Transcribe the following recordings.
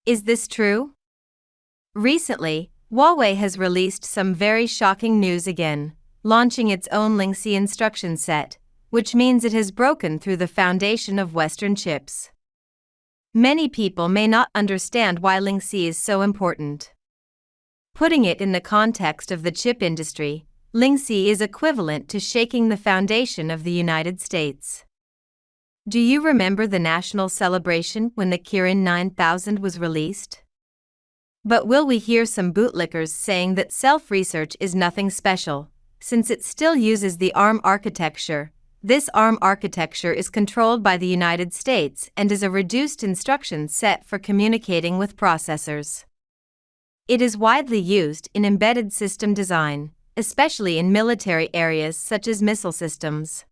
Is this true? Recently, Huawei has released some very shocking news again, launching its own Lingxi instruction set, which means it has broken through the foundation of Western chips. Many people may not understand why Lingxi is so important. Putting it in the context of the chip industry, Lingxi is equivalent to shaking the foundation of the United States. Do you remember the national celebration when the Kirin 9000 was released? But will we hear some bootlickers saying that self-research is nothing special, since it still uses the ARM architecture? This ARM architecture is controlled by the United States and is a reduced instruction set for communicating with processors. It is widely used in embedded system design, especially in military areas such as missile systems.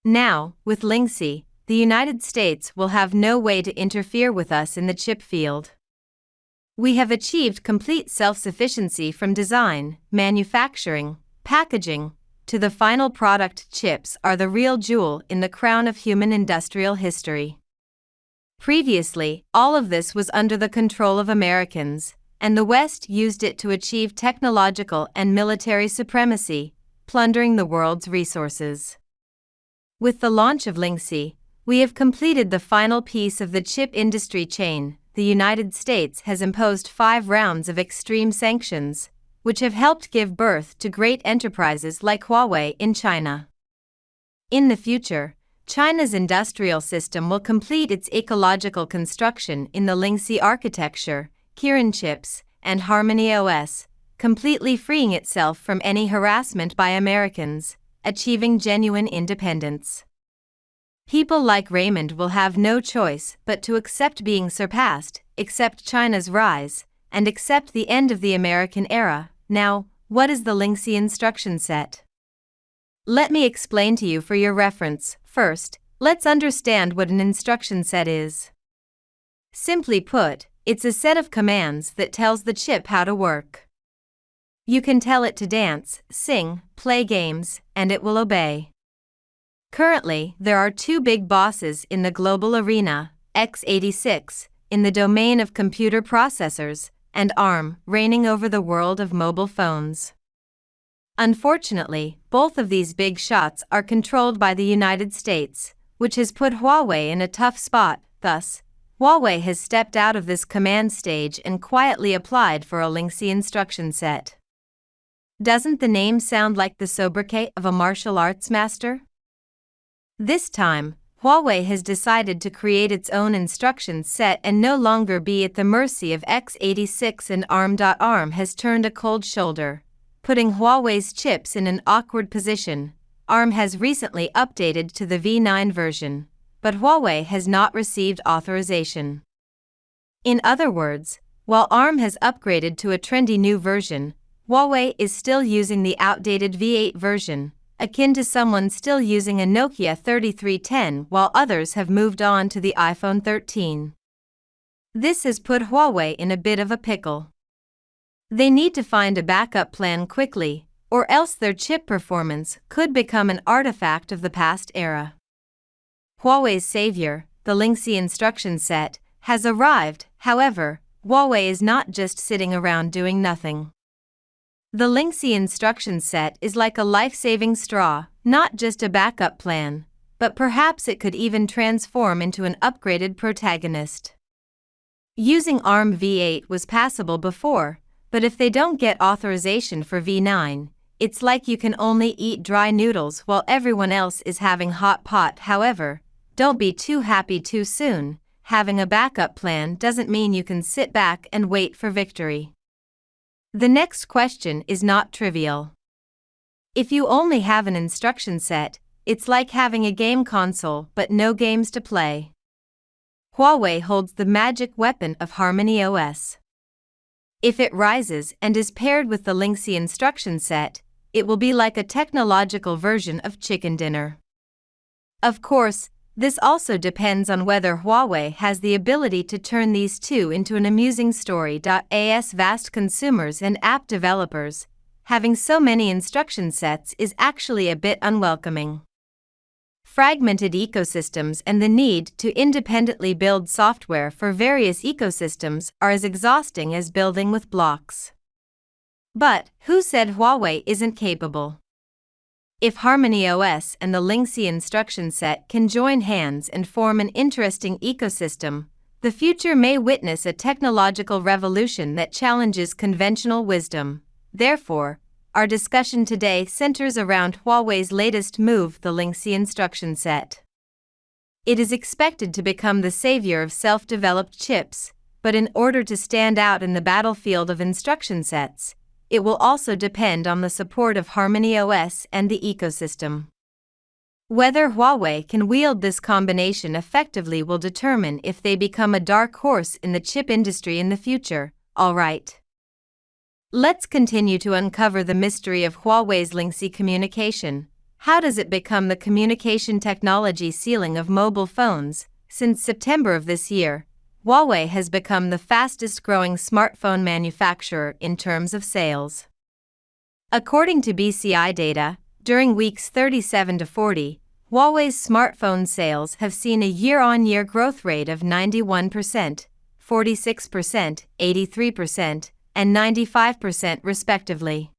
Now, with Lingxi, the United States will have no way to interfere with us in the chip field. We have achieved complete self-sufficiency from design, manufacturing, packaging, to the final product. Chips are the real jewel in the crown of human industrial history. Previously, all of this was under the control of Americans, and the West used it to achieve technological and military supremacy, plundering the world's resources. With the launch of Lingxi, we have completed the final piece of the chip industry chain. The United States has imposed 5 rounds of extreme sanctions, which have helped give birth to great enterprises like Huawei in China. In the future, China's industrial system will complete its ecological construction in the Lingxi architecture, Kirin chips, and Harmony OS, completely freeing itself from any harassment by Americans, achieving genuine independence. People like Raymond will have no choice but to accept being surpassed, accept China's rise, and accept the end of the American era. Now, what is the Lingxi instruction set? Let me explain to you for your reference. First, let's understand what an instruction set is. Simply put, it's a set of commands that tells the chip how to work. You can tell it to dance, sing, play games, and it will obey. Currently, there are 2 big bosses in the global arena, x86, in the domain of computer processors, and ARM, reigning over the world of mobile phones. Unfortunately, both of these big shots are controlled by the United States, which has put Huawei in a tough spot. Thus, Huawei has stepped out of this command stage and quietly applied for a Lingxi instruction set. Doesn't the name sound like the sobriquet of a martial arts master? This time, Huawei has decided to create its own instruction set and no longer be at the mercy of x86 and ARM. ARM has turned a cold shoulder, putting Huawei's chips in an awkward position. ARM has recently updated to the V9 version, but Huawei has not received authorization. In other words, while ARM has upgraded to a trendy new version, Huawei is still using the outdated V8 version, akin to someone still using a Nokia 3310 while others have moved on to the iPhone 13. This has put Huawei in a bit of a pickle. They need to find a backup plan quickly, or else their chip performance could become an artifact of the past era. Huawei's savior, the Lingxi instruction set, has arrived. However, Huawei is not just sitting around doing nothing. The Lingxi instruction set is like a life-saving straw, not just a backup plan, but perhaps it could even transform into an upgraded protagonist. Using ARM V8 was passable before, but if they don't get authorization for V9, it's like you can only eat dry noodles while everyone else is having hot pot. However, don't be too happy too soon. Having a backup plan doesn't mean you can sit back and wait for victory. The next question is not trivial. If you only have an instruction set, it's like having a game console but no games to play. Huawei holds the magic weapon of Harmony OS. If it rises and is paired with the Lingxi instruction set, it will be like a technological version of chicken dinner. Of course, this also depends on whether Huawei has the ability to turn these two into an amusing story. As vast consumers and app developers, having so many instruction sets is actually a bit unwelcoming. fragmented ecosystems and the need to independently build software for various ecosystems are as exhausting as building with blocks. But who said Huawei isn't capable? If Harmony OS and the Lingxi instruction set can join hands and form an interesting ecosystem, the future may witness a technological revolution that challenges conventional wisdom. Therefore, our discussion today centers around Huawei's latest move, the Lingxi instruction set. It is expected to become the savior of self-developed chips, but in order to stand out in the battlefield of instruction sets, it will also depend on the support of Harmony OS and the ecosystem. Whether Huawei can wield this combination effectively will determine if they become a dark horse in the chip industry in the future. Alright. Let's continue to uncover the mystery of Huawei's Lingxi communication. How does it become the communication technology ceiling of mobile phones? Since September of this year, Huawei has become the fastest-growing smartphone manufacturer in terms of sales. According to BCI data, during weeks 37 to 40, Huawei's smartphone sales have seen a year-on-year growth rate of 91%, 46%, 83%, and 95% respectively.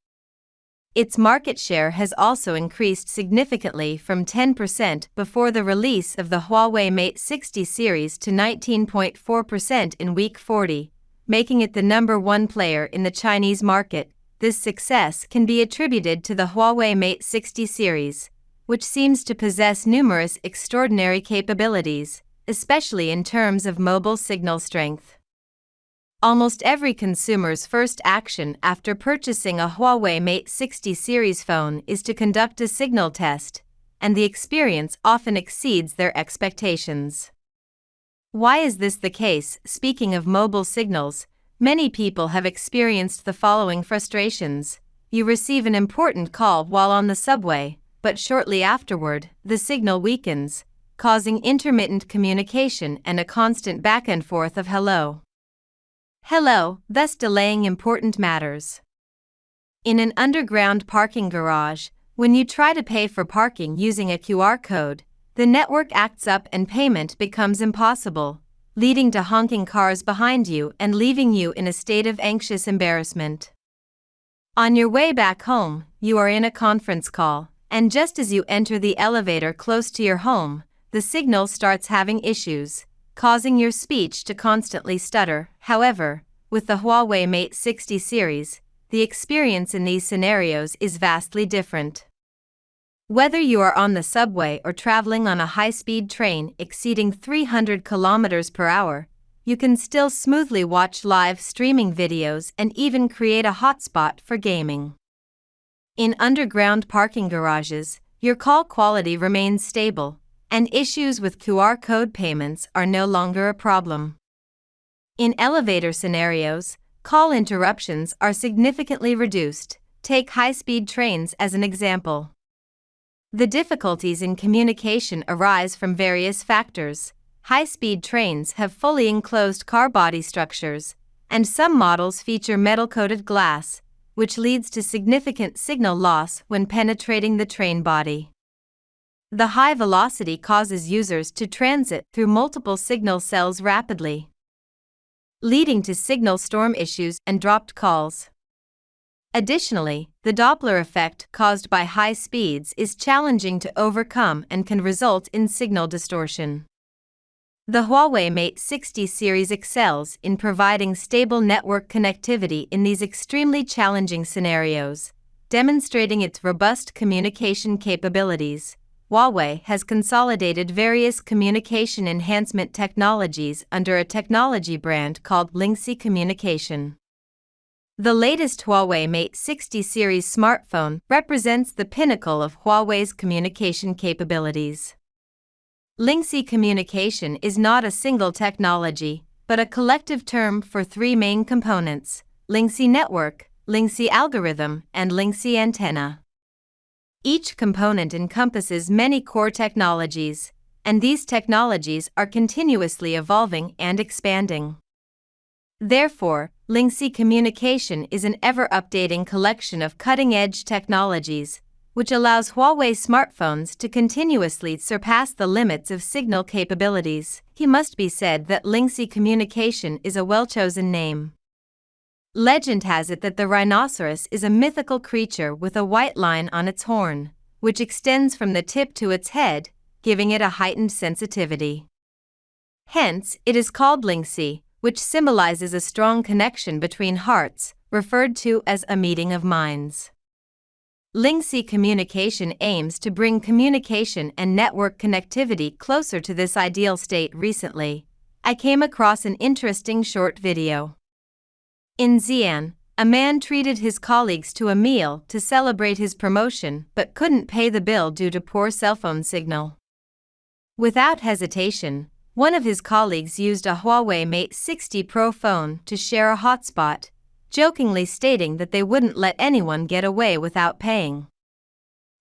Its market share has also increased significantly from 10% before the release of the Huawei Mate 60 series to 19.4% in week 40, making it the #1 player in the Chinese market. This success can be attributed to the Huawei Mate 60 series, which seems to possess numerous extraordinary capabilities, especially in terms of mobile signal strength. Almost every consumer's first action after purchasing a Huawei Mate 60 series phone is to conduct a signal test, and the experience often exceeds their expectations. Why is this the case? Speaking of mobile signals, many people have experienced the following frustrations. You receive an important call while on the subway, but shortly afterward, the signal weakens, causing intermittent communication and a constant back and forth of hello, thus delaying important matters. In an underground parking garage, when you try to pay for parking using a QR code, the network acts up and payment becomes impossible, leading to honking cars behind you and leaving you in a state of anxious embarrassment. On your way back home, you are in a conference call, and just as you enter the elevator close to your home, the signal starts having issues, causing your speech to constantly stutter. However, with the Huawei Mate 60 series, the experience in these scenarios is vastly different. Whether you are on the subway or traveling on a high-speed train exceeding 300 km per hour, you can still smoothly watch live streaming videos and even create a hotspot for gaming. In underground parking garages, your call quality remains stable, and issues with QR code payments are no longer a problem. In elevator scenarios, call interruptions are significantly reduced. Take high-speed trains as an example. The difficulties in communication arise from various factors. High-speed trains have fully enclosed car body structures, and some models feature metal-coated glass, which leads to significant signal loss when penetrating the train body. The high velocity causes users to transit through multiple signal cells rapidly, leading to signal storm issues and dropped calls. Additionally, the Doppler effect caused by high speeds is challenging to overcome and can result in signal distortion. The Huawei Mate 60 series excels in providing stable network connectivity in these extremely challenging scenarios, demonstrating its robust communication capabilities. Huawei has consolidated various communication enhancement technologies under a technology brand called Lingxi Communication. The latest Huawei Mate 60 series smartphone represents the pinnacle of Huawei's communication capabilities. Lingxi Communication is not a single technology, but a collective term for three main components: Lingxi Network, Lingxi Algorithm, and Lingxi Antenna. Each component encompasses many core technologies, and these technologies are continuously evolving and expanding. Therefore, Lingxi Communication is an ever-updating collection of cutting-edge technologies, which allows Huawei smartphones to continuously surpass the limits of signal capabilities. It must be said that Lingxi Communication is a well-chosen name. Legend has it that the rhinoceros is a mythical creature with a white line on its horn, which extends from the tip to its head, giving it a heightened sensitivity. Hence, it is called Lingxi, which symbolizes a strong connection between hearts, referred to as a meeting of minds. Lingxi Communication aims to bring communication and network connectivity closer to this ideal state. Recently, I came across an interesting short video. In Xi'an, a man treated his colleagues to a meal to celebrate his promotion but couldn't pay the bill due to poor cell phone signal. Without hesitation, one of his colleagues used a Huawei Mate 60 Pro phone to share a hotspot, jokingly stating that they wouldn't let anyone get away without paying.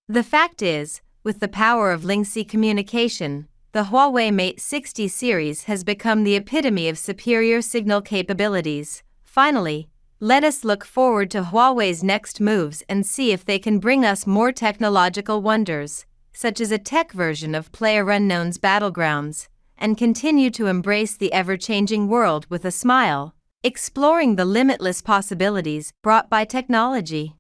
The fact is, with the power of Lingxi Communication, the Huawei Mate 60 series has become the epitome of superior signal capabilities. Finally, let us look forward to Huawei's next moves and see if they can bring us more technological wonders, such as a tech version of PlayerUnknown's Battlegrounds, and continue to embrace the ever-changing world with a smile, exploring the limitless possibilities brought by technology.